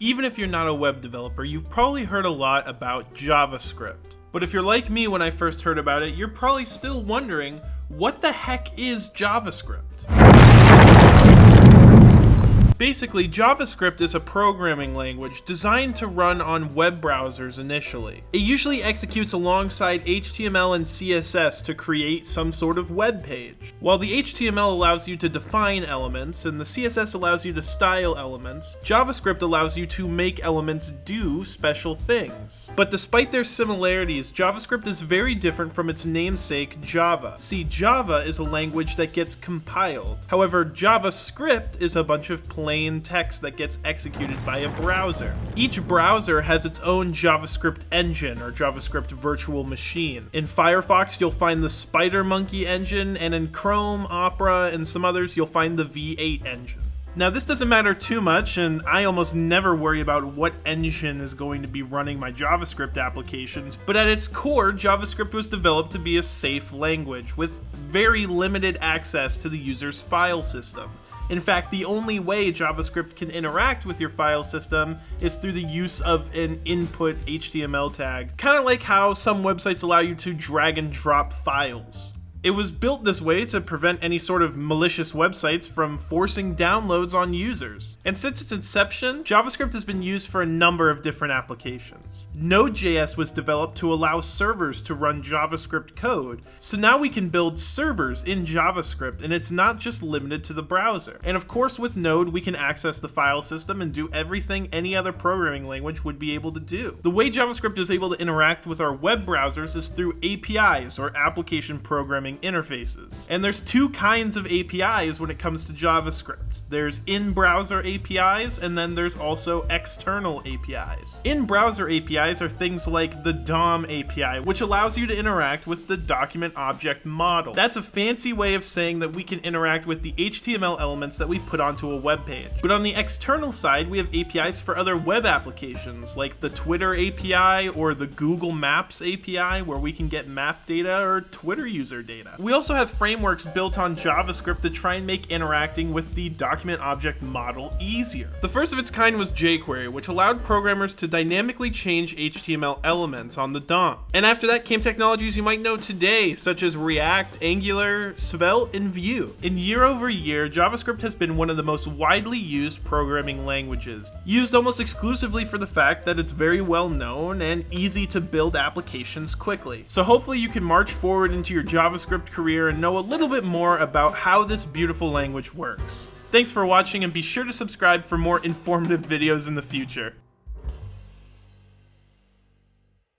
Even if you're not a web developer, you've probably heard a lot about JavaScript. But if you're like me when I first heard about it, you're probably still wondering, what the heck is JavaScript? Basically, JavaScript is a programming language designed to run on web browsers initially. It usually executes alongside HTML and CSS to create some sort of web page. While the HTML allows you to define elements and the CSS allows you to style elements, JavaScript allows you to make elements do special things. But despite their similarities, JavaScript is very different from its namesake Java. See, Java is a language that gets compiled. However, JavaScript is a bunch of plain text that gets executed by a browser. Each browser has its own JavaScript engine or JavaScript virtual machine. In Firefox, you'll find the SpiderMonkey engine, and in Chrome, Opera, and some others, you'll find the V8 engine. Now, this doesn't matter too much, and I almost never worry about what engine is going to be running my JavaScript applications, but at its core, JavaScript was developed to be a safe language with very limited access to the user's file system. In fact, the only way JavaScript can interact with your file system is through the use of an input HTML tag, kind of like how some websites allow you to drag and drop files. It was built this way to prevent any sort of malicious websites from forcing downloads on users. And since its inception, JavaScript has been used for a number of different applications. Node.js was developed to allow servers to run JavaScript code, so now we can build servers in JavaScript, and it's not just limited to the browser. And of course, with Node, we can access the file system and do everything any other programming language would be able to do. The way JavaScript is able to interact with our web browsers is through APIs, or application programming interfaces. And there's two kinds of APIs when it comes to JavaScript. There's in-browser APIs, and then there's also external APIs. In-browser APIs are things like the DOM API, which allows you to interact with the document object model. That's a fancy way of saying that we can interact with the HTML elements that we put onto a web page. But on the external side, we have APIs for other web applications, like the Twitter API or the Google Maps API, where we can get map data or Twitter user data. We also have frameworks built on JavaScript to try and make interacting with the document object model easier. The first of its kind was jQuery, which allowed programmers to dynamically change HTML elements on the DOM. And after that came technologies you might know today, such as React, Angular, Svelte, and Vue. And year over year, JavaScript has been one of the most widely used programming languages, used almost exclusively for the fact that it's very well known and easy to build applications quickly. So hopefully you can march forward into your JavaScript career and know a little bit more about how this beautiful language works. Thanks for watching, and be sure to subscribe for more informative videos in the future.